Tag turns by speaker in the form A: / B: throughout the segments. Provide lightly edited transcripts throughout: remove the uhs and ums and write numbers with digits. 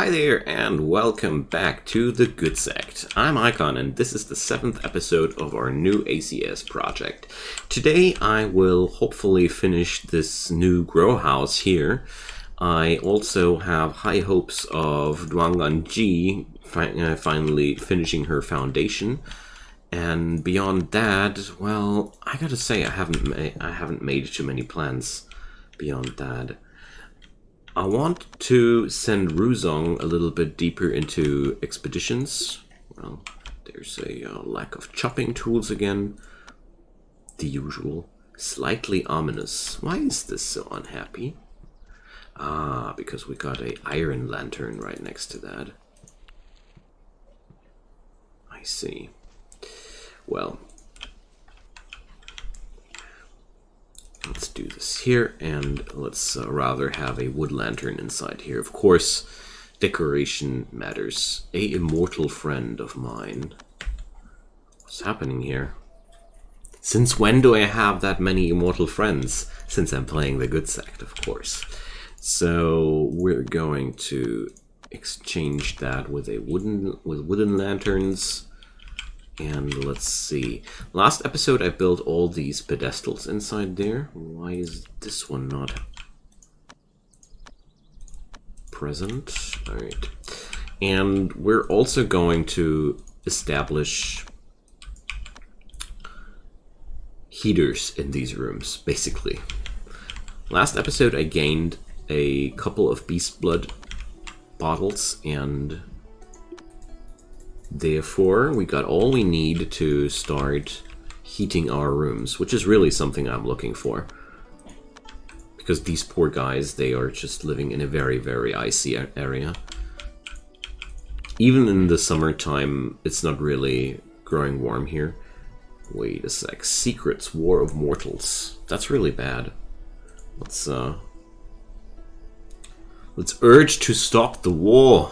A: Hi there and welcome back to the Good Sect. I'm Icon and this is the 7th episode of our new ACS project. Today I will hopefully finish this new grow house here. I also have high hopes of Duanganji finally finishing her foundation. And beyond that, well, I gotta say I haven't made too many plans beyond that. I want to send Ruzong a little bit deeper into expeditions. Well, there's a lack of chopping tools again. The usual. Slightly ominous. Why is this so unhappy? Ah, because we got a iron lantern right next to that. I see. Well, let's do this here, and let's rather have a wood lantern inside here. Of course, decoration matters. A immortal friend of mine. What's happening here? Since when do I have that many immortal friends? Since I'm playing the Good Sect, of course. So we're going to exchange that with wooden lanterns. And let's see. Last episode I built all these pedestals inside there. Why is this one not present? Alright. And we're also going to establish heaters in these rooms, basically. Last episode I gained a couple of beast blood bottles, and therefore, we got all we need to start heating our rooms, which is really something I'm looking for. Because these poor guys, they are just living in a very, very icy area. Even in the summertime, it's not really growing warm here. Wait a sec. Secrets, War of Mortals. That's really bad. Let's urge to stop the war.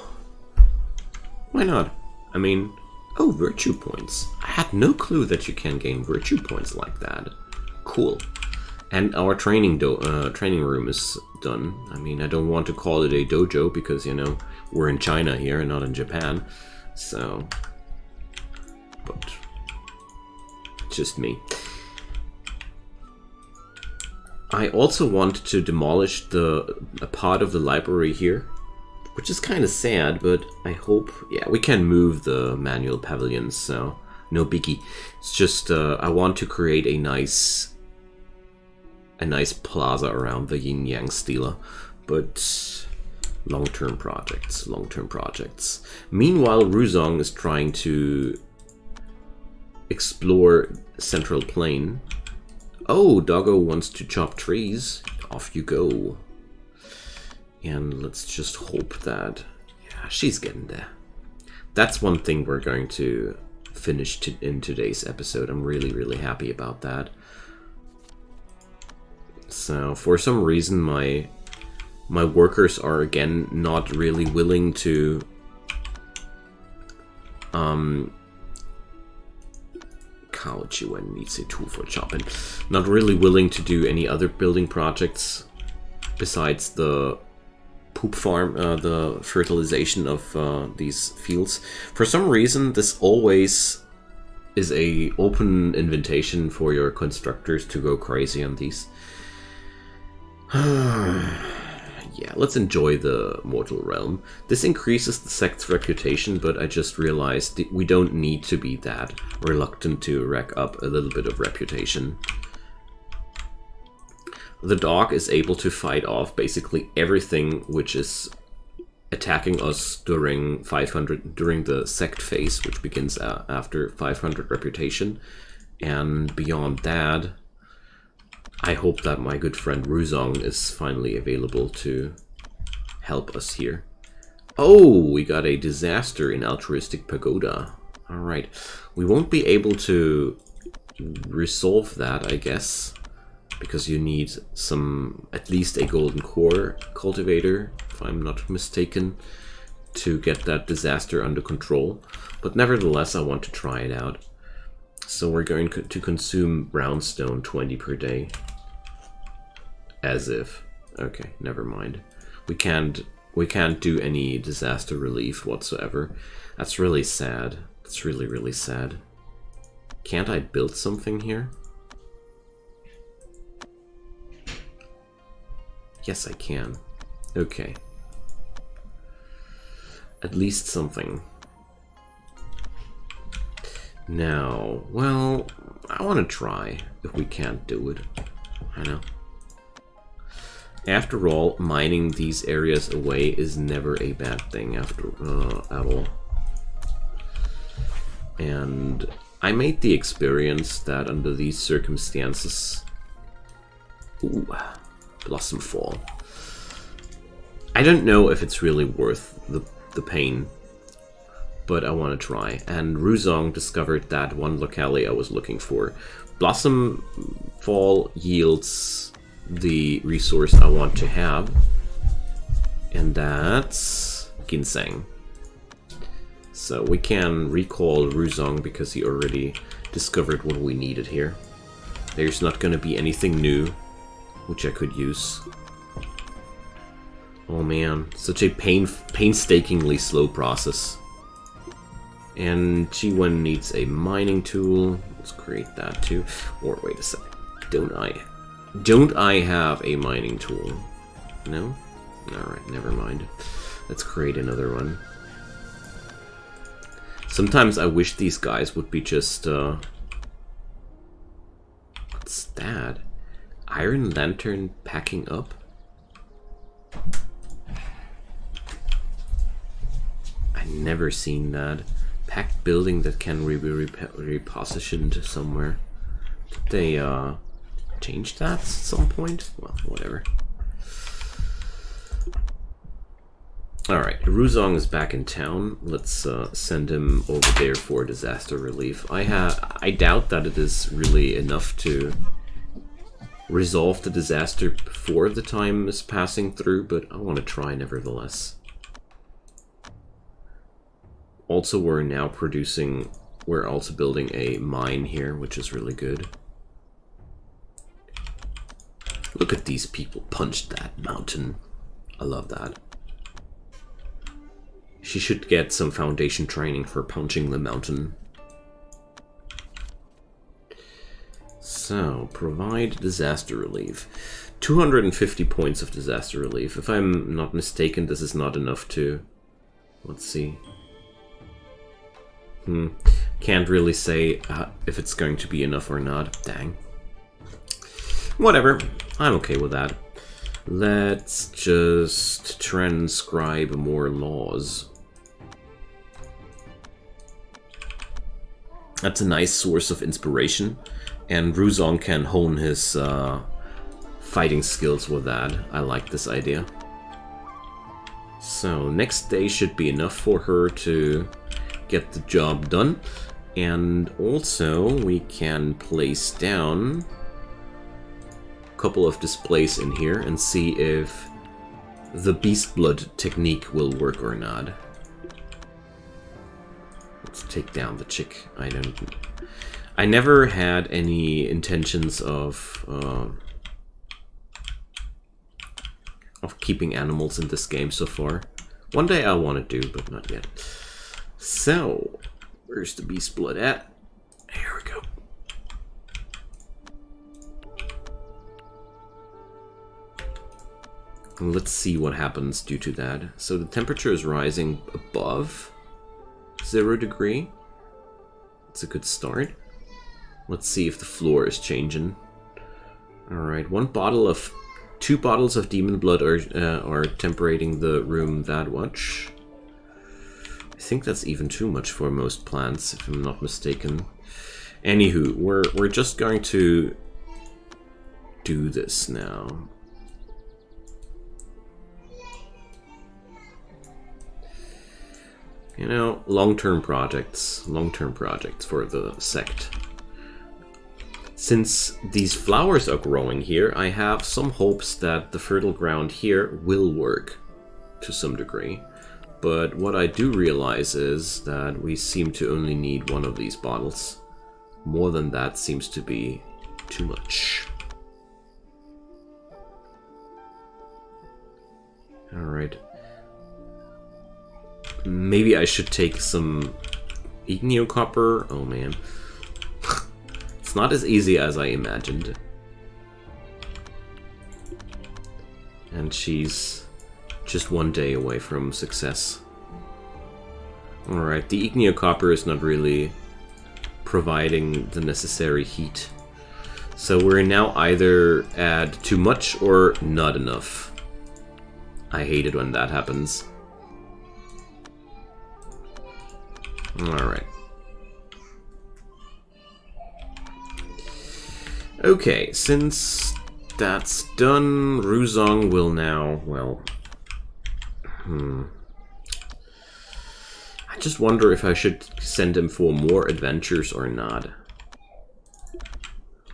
A: Why not? I mean, oh, virtue points. I had no clue that you can gain virtue points like that. Cool. And our training room is done. I mean, I don't want to call it a dojo because, you know, we're in China here and not in Japan. So, but just me. I also want to demolish a part of the library here, which is kind of sad, but I hope... Yeah, we can move the manual pavilions, so no biggie. It's just I want to create a nice plaza around the Yin Yang Stela, but long-term projects, long-term projects. Meanwhile, Ruzong is trying to explore Central Plain. Oh, Doggo wants to chop trees. Off you go. And let's just hope that... Yeah, she's getting there. That's one thing we're going to finish in today's episode. I'm really, really happy about that. So, for some reason, my workers are, again, not really willing to... Kaochiwen needs a tool for chopping. Not really willing to do any other building projects besides the poop farm, the fertilization of these fields. For some reason, this always is a open invitation for your constructors to go crazy on these. Yeah, let's enjoy the mortal realm. This increases the sect's reputation, but I just realized we don't need to be that reluctant to rack up a little bit of reputation. The dog is able to fight off basically everything which is attacking us during the sect phase, which begins after 500 reputation. And beyond that, I hope that my good friend Ruzong is finally available to help us here. Oh, we got a disaster in Altruistic Pagoda. Alright, we won't be able to resolve that, I guess, because you need at least a golden core cultivator, if I'm not mistaken, to get that disaster under control. But nevertheless, I want to try it out. So we're going to consume brownstone 20 per day. As if. Okay, never mind. We can't we can't do any disaster relief whatsoever. That's really sad. It's really, really sad. Can't I build something here? Yes, I can. Okay. At least something. Now, well, I want to try if we can't do it. I know. After all, mining these areas away is never a bad thing at all. And I made the experience that under these circumstances... Ooh, Blossom Fall. I don't know if it's really worth the pain, but I want to try. And Ruzong discovered that one locale I was looking for. Blossom Fall yields the resource I want to have, and that's ginseng. So we can recall Ruzong because he already discovered what we needed here. There's not going to be anything new which I could use. Oh man, such a painstakingly slow process. And Chi-Wen needs a mining tool. Let's create that too. Or wait a sec. Don't I have a mining tool? No? Alright, never mind. Let's create another one. Sometimes I wish these guys would be just what's that? Iron Lantern packing up? I never seen that. Packed building that can be repositioned somewhere. Did they change that at some point? Well, whatever. Alright, Ruzong is back in town. Let's send him over there for disaster relief. I doubt that it is really enough to resolve the disaster before the time is passing through, but I want to try nevertheless. Also, we're also building a mine here, which is really good. Look at these people punch that mountain. I love that. She should get some foundation training for punching the mountain. So, provide disaster relief. 250 points of disaster relief. If I'm not mistaken, this is not enough to... Let's see. Can't really say if it's going to be enough or not. Dang. Whatever. I'm okay with that. Let's just transcribe more laws. That's a nice source of inspiration, and Ruzong can hone his fighting skills with that. I like this idea. So next day should be enough for her to get the job done, and also we can place down a couple of displays in here and see if the beast blood technique will work or not. Let's take down the chick. I never had any intentions of keeping animals in this game so far. One day I want to do, but not yet. So, where's the beast blood at? Here we go. And let's see what happens due to that. So the temperature is rising above 0 degree. It's a good start. Let's see if the floor is changing. Alright, 2 bottles of demon blood are temperating the room that much. I think that's even too much for most plants, if I'm not mistaken. Anywho, we're just going to do this now. You know, long-term projects for the sect. Since these flowers are growing here, I have some hopes that the fertile ground here will work to some degree. But what I do realize is that we seem to only need 1 of these bottles. More than that seems to be too much. Alright. Maybe I should take some igneo-copper. Oh man. It's not as easy as I imagined. And she's just 1 day away from success. Alright, the igneo-copper is not really providing the necessary heat. So we're now either at too much or not enough. I hate it when that happens. Alright. Okay, since that's done, Ruzong will now, well... I just wonder if I should send him for more adventures or not.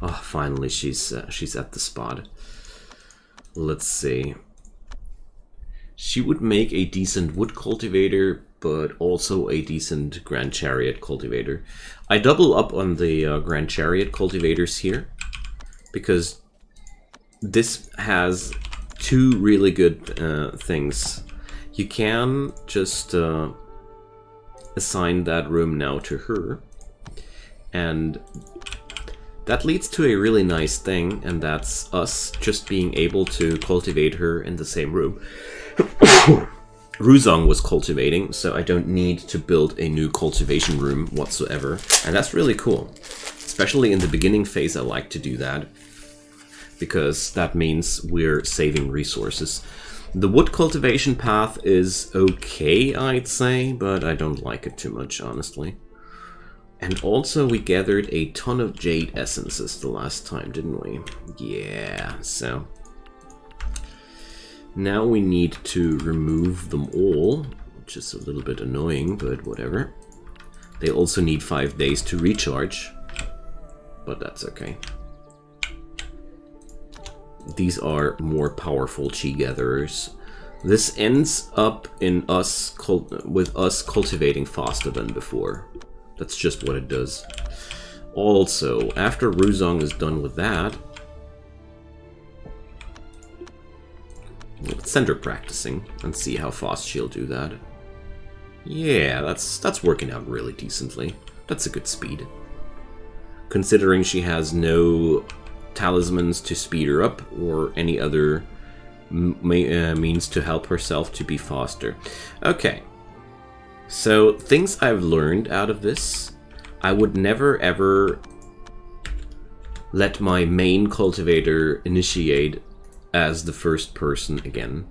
A: Oh, finally she's at the spot. Let's see. She would make a decent wood cultivator, but also a decent Grand Chariot cultivator. I double up on the Grand Chariot cultivators here, because this has two really good things. You can just assign that room now to her, and that leads to a really nice thing, and that's us just being able to cultivate her in the same room. Ruzong was cultivating, so I don't need to build a new cultivation room whatsoever, and that's really cool. Especially in the beginning phase, I like to do that, because that means we're saving resources. The wood cultivation path is okay, I'd say, but I don't like it too much, honestly. And also we gathered a ton of jade essences the last time, didn't we? Yeah, so... now we need to remove them all, which is a little bit annoying, but whatever. They also need 5 days to recharge, but that's okay. These are more powerful chi gatherers. This ends up in us with us cultivating faster than before. That's just what it does. Also, after Ruzong is done with that, let's send her practicing and see how fast she'll do that. Yeah, that's working out really decently. That's a good speed. Considering she has no talismans to speed her up or any other means to help herself to be faster. Okay, so things I've learned out of this: I would never ever let my main cultivator initiate as the first person again.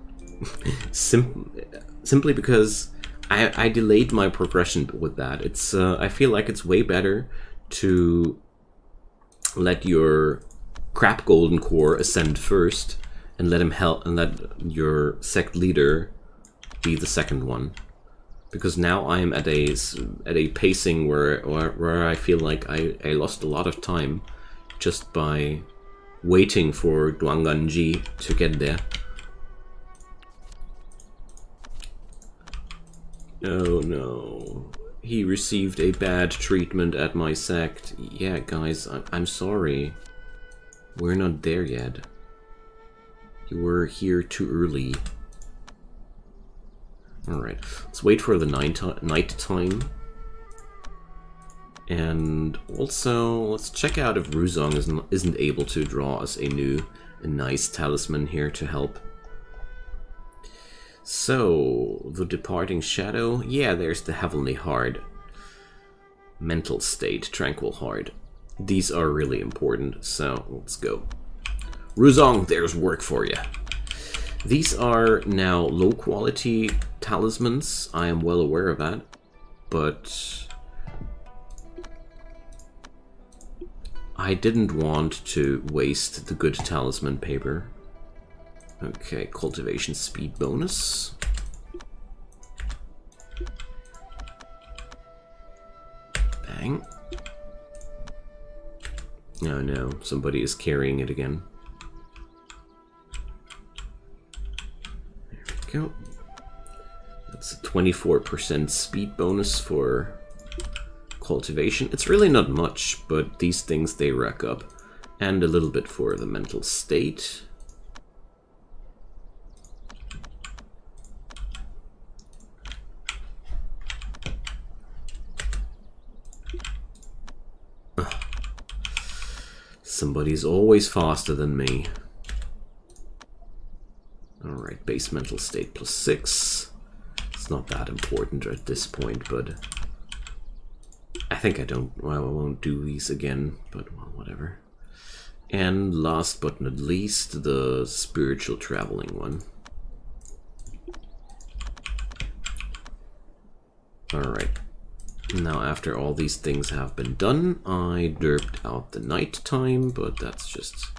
A: Simply because I delayed my progression with that. It's I feel like it's way better to let your crap golden core ascend first and let him help, and let your sect leader be the second one. Because now I'm at a pacing where I feel like I lost a lot of time just by waiting for Duanganji to get there. Oh no. He received a bad treatment at my sect. Yeah, guys, I'm sorry. We're not there yet. You were here too early. Alright, let's wait for the night time. And also, let's check out if Ruzong isn't able to draw us a nice talisman here to help. So, the Departing Shadow. Yeah, there's the Heavenly Heart. Mental State, Tranquil Heart. These are really important, so let's go. Ruzong, there's work for you. These are now low quality talismans, I am well aware of that, but I didn't want to waste the good talisman paper. Okay, cultivation speed bonus. Bang. Oh no, somebody is carrying it again. There we go. That's a 24% speed bonus for cultivation. It's really not much, but these things, they rack up. And a little bit for the mental state. Somebody's always faster than me. Alright, base mental state +6. It's not that important at this point, but I think I won't do these again, but well, whatever. And last but not least, the spiritual traveling one. Alright. Now, after all these things have been done, I derped out the night time, but that's just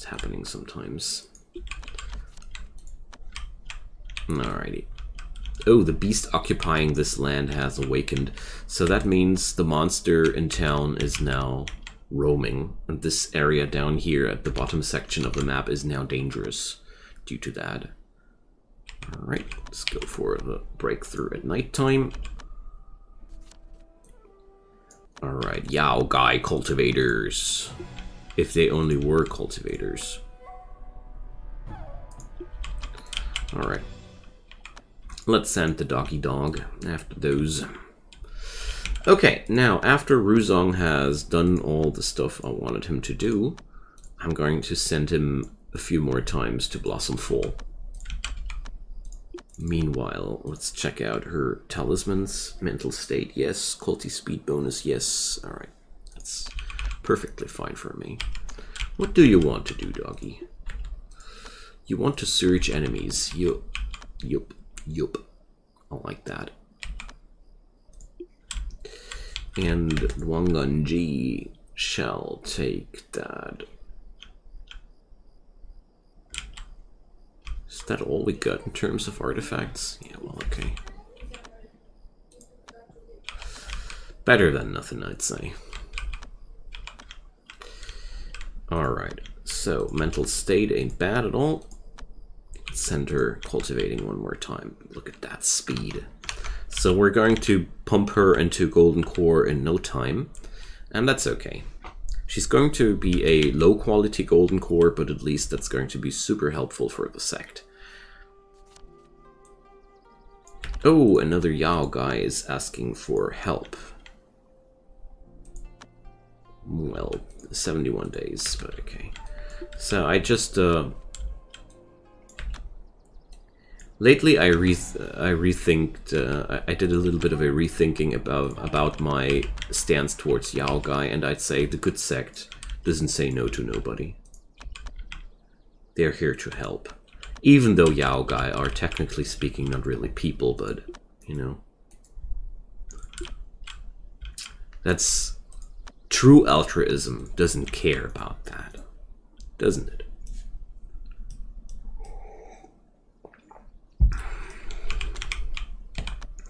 A: happening sometimes. Alrighty. Oh, the beast occupying this land has awakened, so that means the monster in town is now roaming, and this area down here at the bottom section of the map is now dangerous due to that. Alright, let's go for the breakthrough at nighttime. Alright, Yao Guy cultivators. If they only were cultivators. Alright. Let's send the doggy dog after those. Okay, now after Ruzong has done all the stuff I wanted him to do, I'm going to send him a few more times to Blossom Fall. Meanwhile, let's check out her talismans. Mental state, yes. Culti speed bonus, yes. Alright, that's perfectly fine for me. What do you want to do, doggy? You want to search enemies. Yup. I like that. And Wanganji shall take that. Is that all we got in terms of artifacts? Yeah, well, okay. Better than nothing, I'd say. Alright, so mental state ain't bad at all. Send her cultivating one more time. Look at that speed. So we're going to pump her into golden core in no time, and that's okay. She's going to be a low quality golden core, but at least that's going to be super helpful for the sect. Oh, another Yao guy is asking for help. Well, 71 days, but okay. So I just lately, I rethinked. I did a little bit of a rethinking about my stance towards Yao Guy, and I'd say the Good Sect doesn't say no to nobody. They're here to help, even though Yao Guy are technically speaking not really people, but you know, that's true altruism. Doesn't care about that, doesn't it?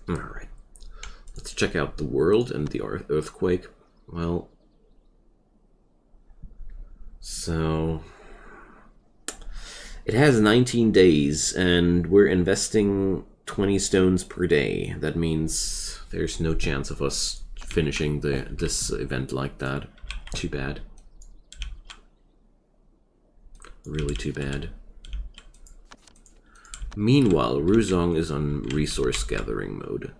A: Alright, let's check out the world and the earthquake. Well, so it has 19 days and we're investing 20 stones per day. That means there's no chance of us finishing this event like that. Too bad. Really too bad. Meanwhile, Ruzong is on resource gathering mode.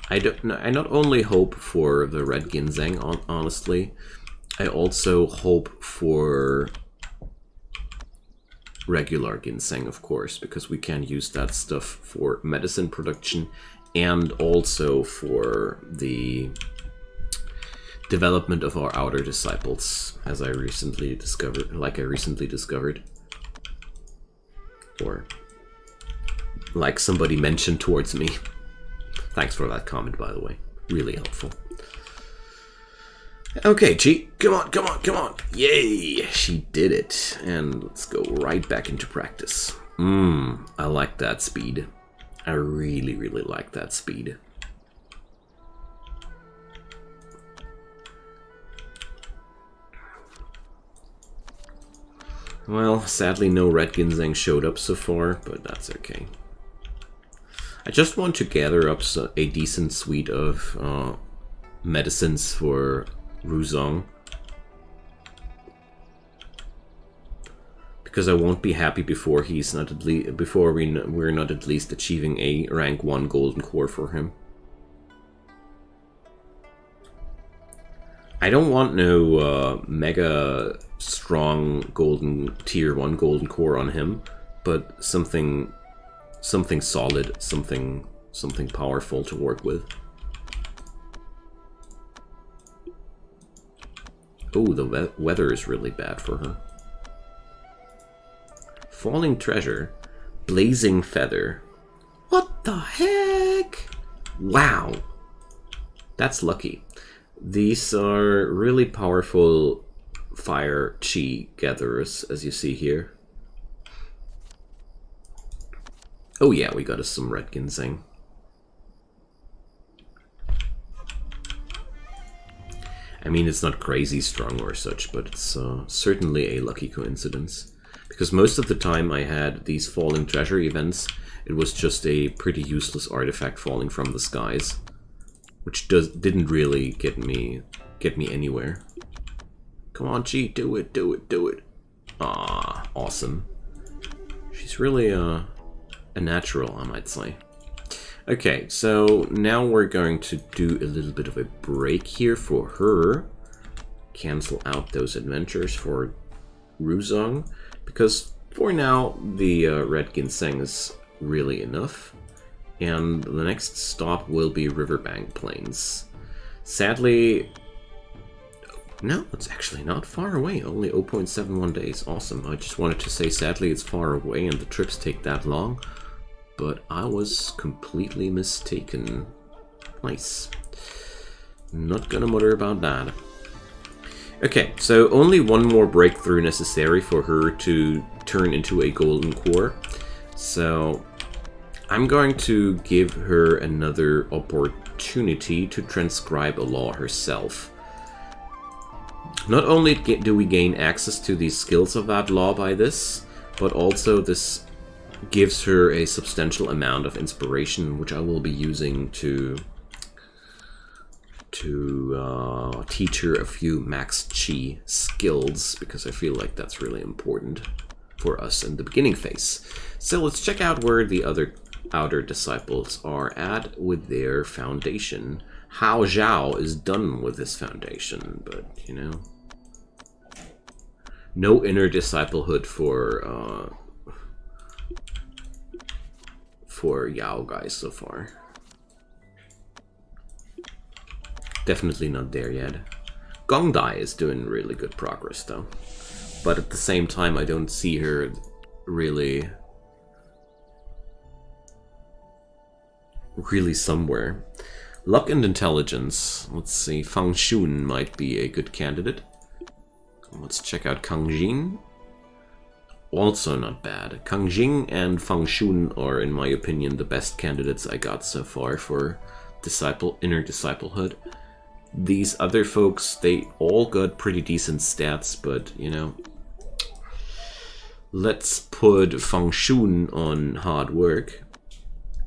A: I not only hope for the red ginseng, honestly, I also hope for regular ginseng, of course, because we can use that stuff for medicine production and also for the development of our outer disciples, as I recently discovered, or like somebody mentioned towards me. Thanks for that comment, by the way. Really helpful. Okay, Chi, come on. Yay, she did it. And let's go right back into practice. I like that speed. I really like that speed. Well, sadly no red ginseng showed up so far, but that's okay. I just want to gather up a decent suite of medicines for Ruzong, because I won't be happy before he's not we're not at least achieving a rank 1 golden core for him. I don't want no mega strong golden tier 1 golden core on him, but something solid, something powerful to work with. Oh, the weather is really bad for her. Falling treasure, blazing feather. What the heck? Wow, that's lucky. These are really powerful fire chi gatherers, as you see here. Oh yeah, we got us some red ginseng. I mean, it's not crazy strong or such, but it's certainly a lucky coincidence. Because most of the time I had these falling treasure events, it was just a pretty useless artifact falling from the skies, which didn't really get me anywhere. Come on, Chi, do it, do it, do it. Ah, awesome. She's really a natural, I might say. Okay, so now we're going to do a little bit of a break here for her. Cancel out those adventures for Ruzong, because for now the red ginseng is really enough. And the next stop will be Riverbank Plains. Sadly, no, it's actually not far away, only 0.71 days. Awesome. I just wanted to say sadly it's far away and the trips take that long. But I was completely mistaken. Nice. Not gonna mutter about that. Okay, so only one more breakthrough necessary for her to turn into a golden core. So I'm going to give her another opportunity to transcribe a law herself. Not only do we gain access to the skills of that law by this, but also this gives her a substantial amount of inspiration, which I will be using to teach her a few max chi skills, because I feel like that's really important for us in the beginning phase. So let's check out where the other outer disciples are at with their foundation. Hao Zhao is done with his foundation, but you know, no inner disciplehood for Yao guys so far. Definitely not there yet. Gongdai is doing really good progress though, but at the same time I don't see her really somewhere. Luck and intelligence. Let's see, Fang Shun might be a good candidate. Let's check out Kang Jin. Also not bad. Kang Jing and Fang Shun are, in my opinion, the best candidates I got so far for inner disciplehood. These other folks, they all got pretty decent stats, but you know, let's put Fang Shun on hard work,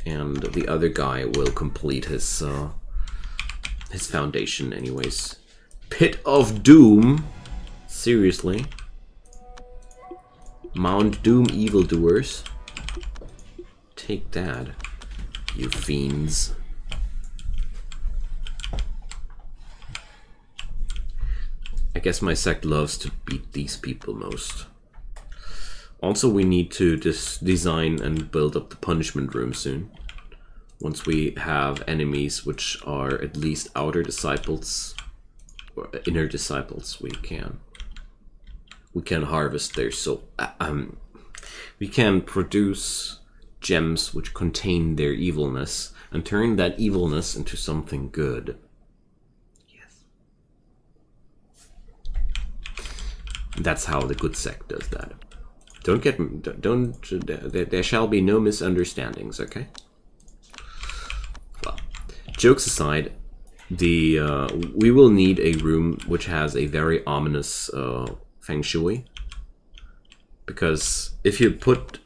A: and the other guy will complete his foundation anyways. Pit of Doom. Seriously. Mount Doom evildoers. Take that, you fiends. I guess my sect loves to beat these people most. Also, we need to just design and build up the punishment room soon. Once we have enemies which are at least outer disciples or inner disciples, we can harvest their soul. We can produce gems which contain their evilness and turn that evilness into something good. Yes. That's how the Good Sect does that. There shall be no misunderstandings, okay? Well, jokes aside, we will need a room which has a very ominous feng shui, because if you put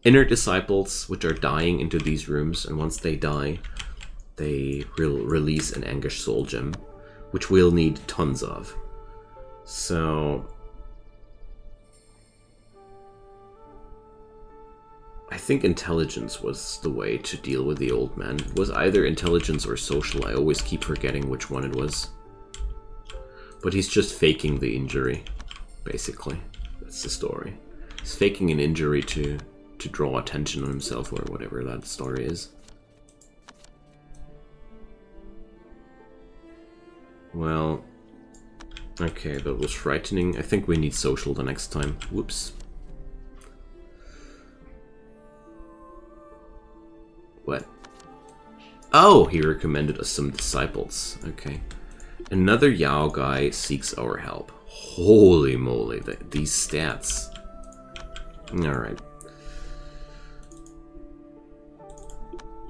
A: inner disciples which are dying into these rooms, and once they die they will release an Angish soul gem, which we'll need tons of. So I think intelligence was the way to deal with the old man. It was either intelligence or social. I always keep forgetting which one it was. But he's just faking the injury, basically. That's the story. He's faking an injury to draw attention on himself, or whatever that story is. Well, okay, that was frightening. I think we need social the next time. Whoops. What? Oh, he recommended us some disciples. Okay. Another Yao guy seeks our help. Holy moly, these stats. Alright.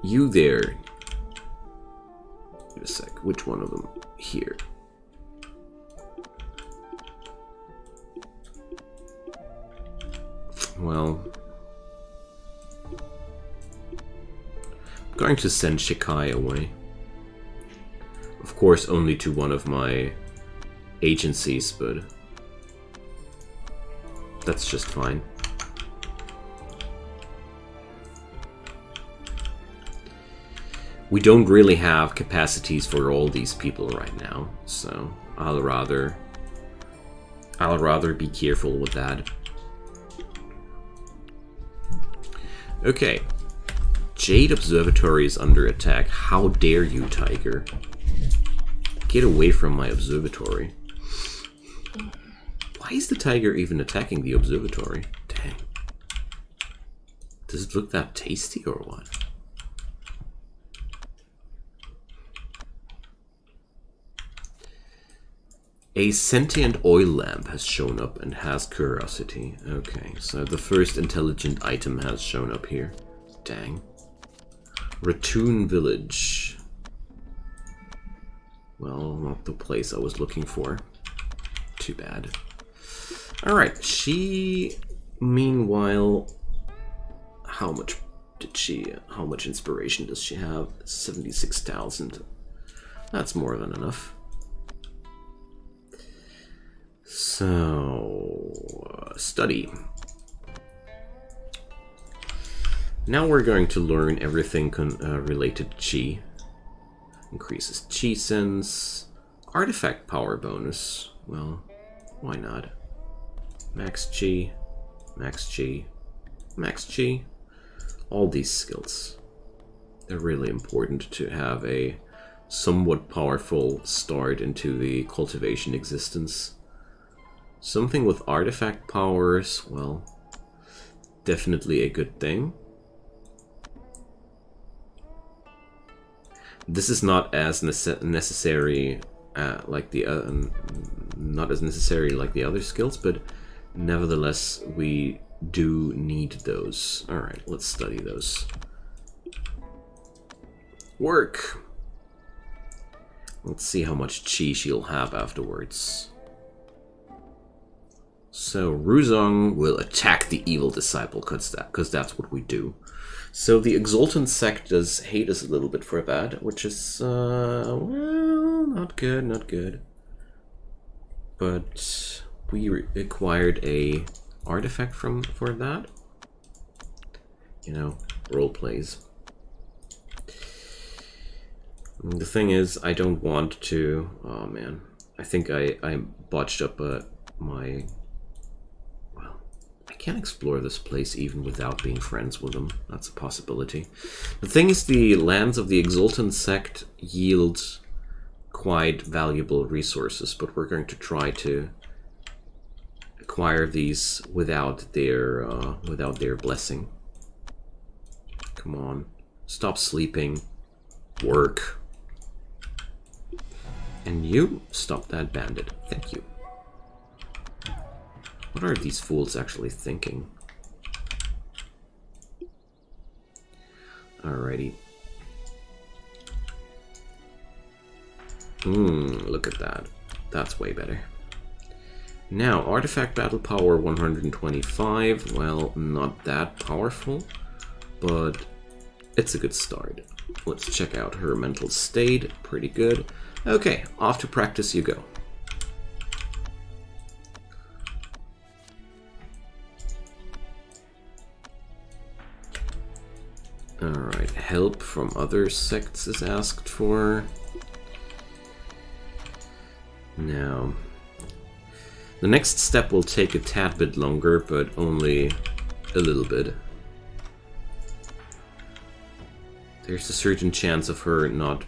A: You there. Wait a sec, which one of them? Here. Well, I'm going to send Shikai away. Of course, only to one of my agencies, but that's just fine. We don't really have capacities for all these people right now, so I'll rather be careful with that. Okay. Jade Observatory is under attack. How dare you, Tiger? Get away from my observatory. Why is the tiger even attacking the observatory? Dang. Does it look that tasty or what? A sentient oil lamp has shown up and has curiosity. Okay, so the first intelligent item has shown up here. Dang. Ratoon Village. Well, not the place I was looking for. Too bad. Alright, she... Meanwhile... How much inspiration does she have? 76,000. That's more than enough. So... study. Now we're going to learn everything related to chi. Increases chi sense. Artifact power bonus. Well, why not? Max chi. Max chi. Max chi. All these skills. They're really important to have a somewhat powerful start into the cultivation existence. Something with artifact powers, well, definitely a good thing. This is not as necessary like the not as necessary like the other skills, but nevertheless we do need those. All right, let's study those. Work. Let's see how much chi she'll have afterwards. So Ruzong will attack the evil disciple, because that's what we do. So the Exultant Sect does hate us a little bit for that, which is, well, not good, not good. But we acquired a artifact for that. You know, role plays. The thing is, I don't want to... Oh man, I think I botched up my... I can't explore this place even without being friends with them. That's a possibility. The thing is, the lands of the Exultant Sect yield quite valuable resources, but we're going to try to acquire these without their blessing. Come on, stop sleeping, work. And you, stop that bandit. Thank you. What are these fools actually thinking? Alrighty. Look at that. That's way better. Now, artifact battle power 125. Well, not that powerful, but it's a good start. Let's check out her mental state. Pretty good. Okay, off to practice you go. Alright, help from other sects is asked for. Now, the next step will take a tad bit longer, but only a little bit. There's a certain chance of her not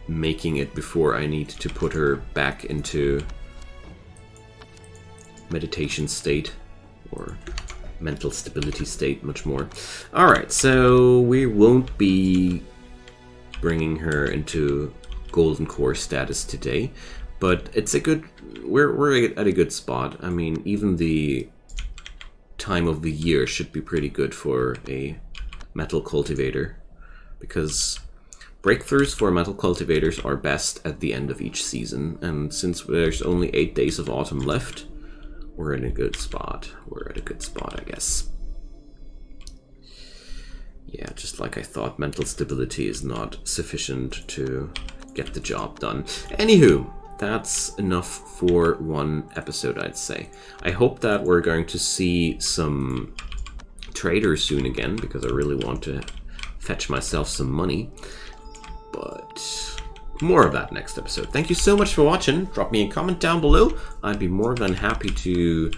A: making it before I need to put her back into meditation state, or mental stability state, much more. Alright, so we won't be bringing her into golden core status today, but it's a good, we're at a good spot. I mean, even the time of the year should be pretty good for a metal cultivator, because breakthroughs for metal cultivators are best at the end of each season, and since there's only 8 days of autumn left, we're in a good spot. We're at a good spot, I guess. Yeah, just like I thought, mental stability is not sufficient to get the job done. Anywho, that's enough for one episode, I'd say. I hope that we're going to see some traders soon again, because I really want to fetch myself some money. But more of that next episode. Thank you so much for watching. Drop me a comment down below. I'd be more than happy to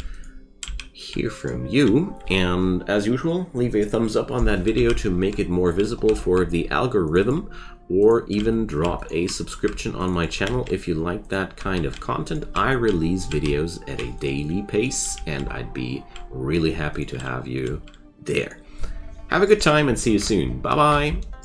A: hear from you. And as usual, leave a thumbs up on that video to make it more visible for the algorithm, or even drop a subscription on my channel if you like that kind of content. I release videos at a daily pace, and I'd be really happy to have you there. Have a good time and see you soon. Bye bye.